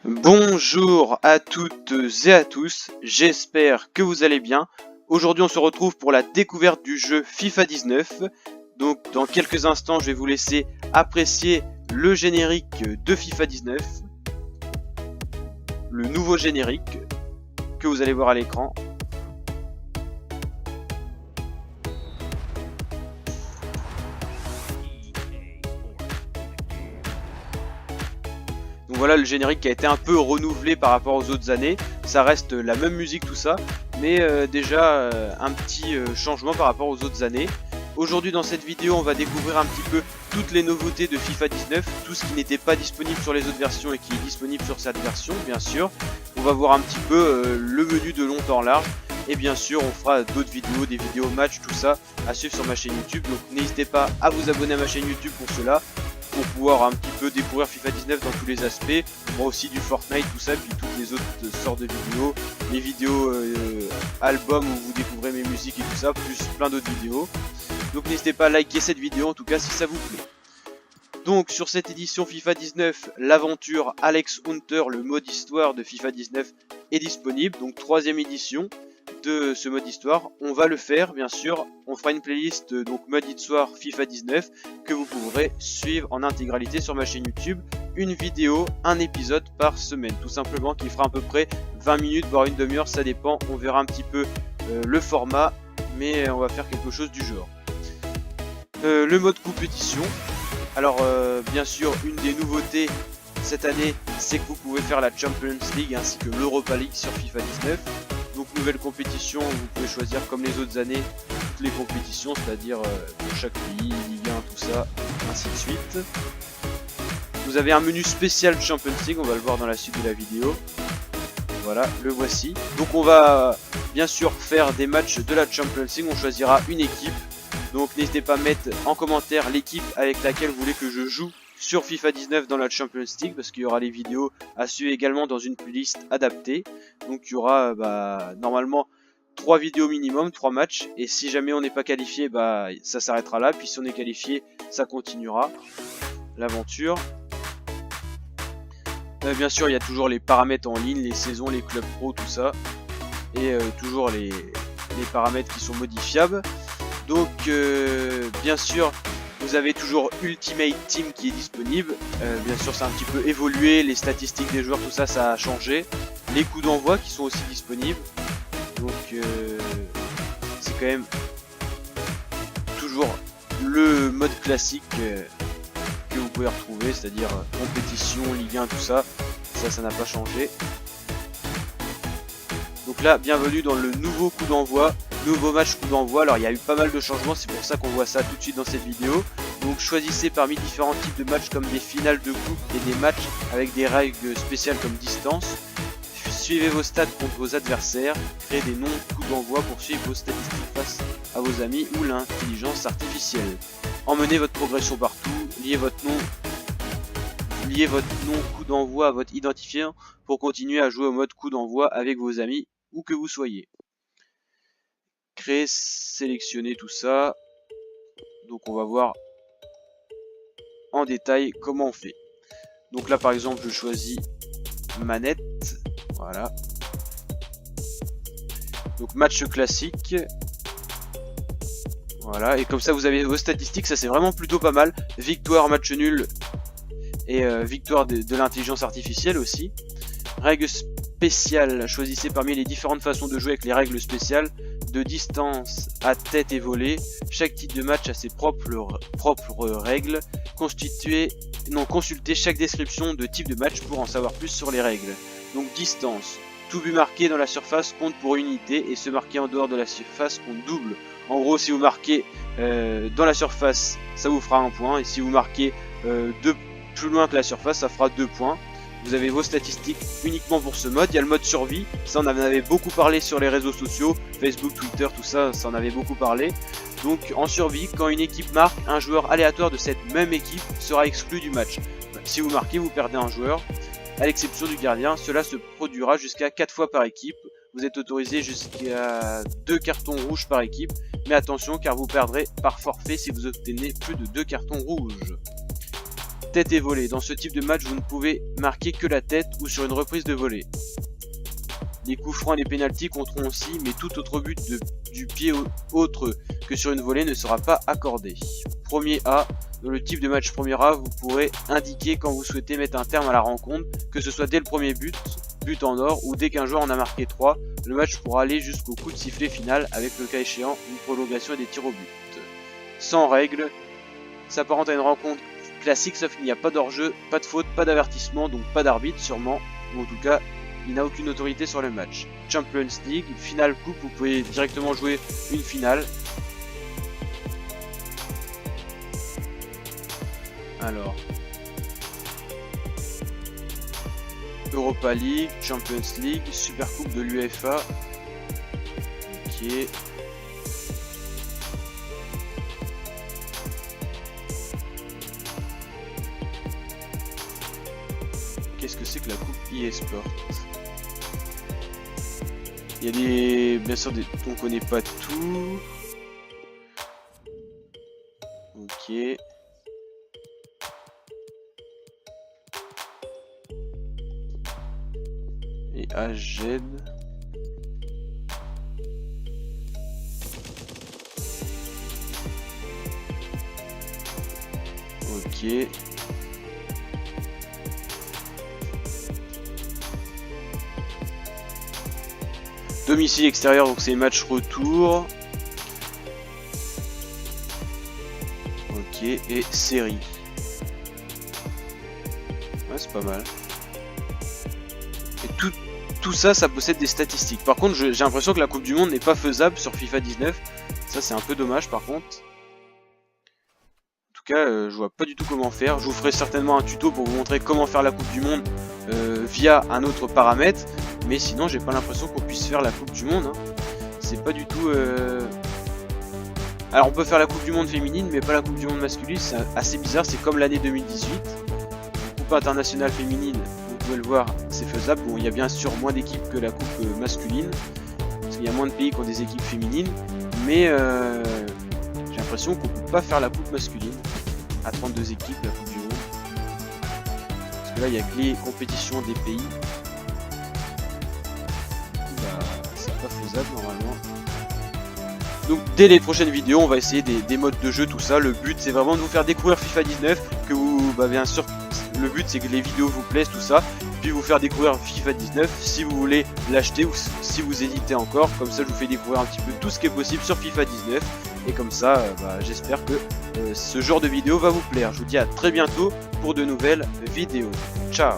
Bonjour à toutes et à tous, j'espère que vous allez bien. Aujourd'hui on se retrouve pour la découverte du jeu FIFA 19. Donc dans quelques instants je vais vous laisser apprécier le générique de FIFA 19. Le nouveau générique que vous allez voir à l'écran. Donc voilà le générique qui a été un peu renouvelé par rapport aux autres années. Ça reste la même musique tout ça, mais déjà un petit changement par rapport aux autres années. Aujourd'hui dans cette vidéo on va découvrir un petit peu toutes les nouveautés de FIFA 19, tout ce qui n'était pas disponible sur les autres versions et qui est disponible sur cette version bien sûr. On va voir un petit peu le menu de long en large. Et bien sûr on fera d'autres vidéos, des vidéos match, tout ça à suivre sur ma chaîne YouTube. Donc n'hésitez pas à vous abonner à ma chaîne YouTube pour cela, pour pouvoir un petit peu découvrir FIFA 19 dans tous les aspects. Moi aussi du Fortnite, tout ça, puis toutes les autres sortes de vidéos, les vidéos albums où vous découvrez mes musiques et tout ça, plus plein d'autres vidéos. Donc n'hésitez pas à liker cette vidéo en tout cas si ça vous plaît. Donc sur cette édition FIFA 19, l'aventure Alex Hunter, le mode histoire de FIFA 19 est disponible, donc 3ème édition de ce mode histoire. On va le faire bien sûr, on fera une playlist donc mode histoire FIFA 19 que vous pourrez suivre en intégralité sur ma chaîne YouTube, une vidéo, un épisode par semaine tout simplement, qui fera à peu près 20 minutes voire une demi-heure, ça dépend, on verra un petit peu le format, mais on va faire quelque chose du genre. Le mode compétition, alors bien sûr une des nouveautés cette année c'est que vous pouvez faire la Champions League ainsi que l'Europa League sur FIFA 19. Donc nouvelle compétition, vous pouvez choisir comme les autres années toutes les compétitions, c'est-à-dire pour chaque pays, Ligue 1, tout ça, ainsi de suite. Vous avez un menu spécial Champions League, on va le voir dans la suite de la vidéo. Voilà, le voici. Donc on va bien sûr faire des matchs de la Champions League, on choisira une équipe. Donc n'hésitez pas à mettre en commentaire l'équipe avec laquelle vous voulez que je joue sur FIFA 19 dans la Champions League, parce qu'il y aura les vidéos à suivre également dans une playlist adaptée. Donc il y aura normalement 3 vidéos minimum, 3 matchs, et si jamais on n'est pas qualifié, ça s'arrêtera là, puis si on est qualifié, ça continuera l'aventure. Bien sûr il y a toujours les paramètres en ligne, les saisons, les clubs pro, tout ça, et toujours les paramètres qui sont modifiables. Donc bien sûr vous avez toujours Ultimate Team qui est disponible, bien sûr c'est un petit peu évolué, les statistiques des joueurs, tout ça, ça a changé. Les coups d'envoi qui sont aussi disponibles, donc c'est quand même toujours le mode classique que vous pouvez retrouver, c'est-à-dire compétition, Ligue 1, tout ça, ça n'a pas changé. Donc là, bienvenue dans le nouveau coup d'envoi, nouveau match coup d'envoi. Alors il y a eu pas mal de changements, c'est pour ça qu'on voit ça tout de suite dans cette vidéo. Donc choisissez parmi différents types de matchs comme des finales de coupe et des matchs avec des règles spéciales comme distance. Suivez vos stats contre vos adversaires, créez des noms coups d'envoi pour suivre vos statistiques face à vos amis ou l'intelligence artificielle. Emmenez votre progression partout, liez votre nom coup d'envoi à votre identifiant pour continuer à jouer au mode coup d'envoi avec vos amis où que vous soyez. Créer, sélectionner tout ça. Donc on va voir en détail comment on fait. Donc là par exemple je choisis manette. Voilà. Donc match classique. Voilà, et comme ça vous avez vos statistiques, ça c'est vraiment plutôt pas mal. Victoire, match nul et victoire de l'intelligence artificielle aussi. Règles spéciales, choisissez parmi les différentes façons de jouer avec les règles spéciales. De distance à tête et volée, chaque type de match a ses propres règles. Consultez chaque description de type de match pour en savoir plus sur les règles. Donc distance, tout but marqué dans la surface compte pour une unité et se marquer en dehors de la surface compte double. En gros si vous marquez dans la surface ça vous fera 1 point, et si vous marquez plus loin que la surface ça fera 2 points. Vous avez vos statistiques uniquement pour ce mode. Il y a le mode survie, ça on en avait beaucoup parlé sur les réseaux sociaux, Facebook, Twitter, tout ça, ça en avait beaucoup parlé. Donc en survie, quand une équipe marque, un joueur aléatoire de cette même équipe sera exclu du match. Si vous marquez, vous perdez un joueur, à l'exception du gardien. Cela se produira jusqu'à 4 fois par équipe. Vous êtes autorisé jusqu'à 2 cartons rouges par équipe, mais attention car vous perdrez par forfait si vous obtenez plus de 2 cartons rouges. tête et volée. Dans ce type de match, vous ne pouvez marquer que la tête ou sur une reprise de volée. Les coups francs et les pénaltys compteront aussi, mais tout autre but du pied autre que sur une volée ne sera pas accordé. Premier A. Dans le type de match premier A, vous pourrez indiquer quand vous souhaitez mettre un terme à la rencontre, que ce soit dès le premier but en or, ou dès qu'un joueur en a marqué 3, le match pourra aller jusqu'au coup de sifflet final avec le cas échéant une prolongation et des tirs au but. Sans règle, s'apparente à une rencontre classique sauf qu'il n'y a pas d'hors-jeu, pas de faute, pas d'avertissement, donc pas d'arbitre sûrement, ou en tout cas il n'a aucune autorité sur le match. Champions League, finale coupe, vous pouvez directement jouer une finale. Alors, Europa League, Champions League, Super Coupe de l'UEFA. Ok. Qu'est-ce que c'est que la coupe eSport? Il y a des... bien sûr, on connaît pas tout. Ok. Et AZ. Ok. Domicile extérieur, donc c'est match retour. Ok, et série. Ouais, c'est pas mal. Et tout ça, ça possède des statistiques. Par contre, j'ai l'impression que la Coupe du Monde n'est pas faisable sur FIFA 19. Ça, c'est un peu dommage par contre. En tout cas, je vois pas du tout comment faire. Je vous ferai certainement un tuto pour vous montrer comment faire la Coupe du Monde via un autre paramètre. Mais sinon, j'ai pas l'impression qu'on puisse faire la Coupe du Monde. Hein. C'est pas du tout... Alors, on peut faire la Coupe du Monde féminine, mais pas la Coupe du Monde masculine. C'est assez bizarre. C'est comme l'année 2018. Coupe internationale féminine, vous pouvez le voir, c'est faisable. Bon, il y a bien sûr moins d'équipes que la Coupe masculine. Parce qu'il y a moins de pays qui ont des équipes féminines. Mais j'ai l'impression qu'on peut pas faire la Coupe masculine. À 32 équipes, la Coupe du Monde. Parce que là, il y a que les compétitions des pays. C'est pas faisable normalement. Donc dès les prochaines vidéos on va essayer des modes de jeu, tout ça. Le but c'est vraiment de vous faire découvrir FIFA 19, que vous, bien sûr le but c'est que les vidéos vous plaisent, tout ça, puis vous faire découvrir FIFA 19 si vous voulez l'acheter ou si vous hésitez encore. Comme ça je vous fais découvrir un petit peu tout ce qui est possible sur FIFA 19 et comme ça j'espère que ce genre de vidéo va vous plaire. Je vous dis à très bientôt pour de nouvelles vidéos. Ciao.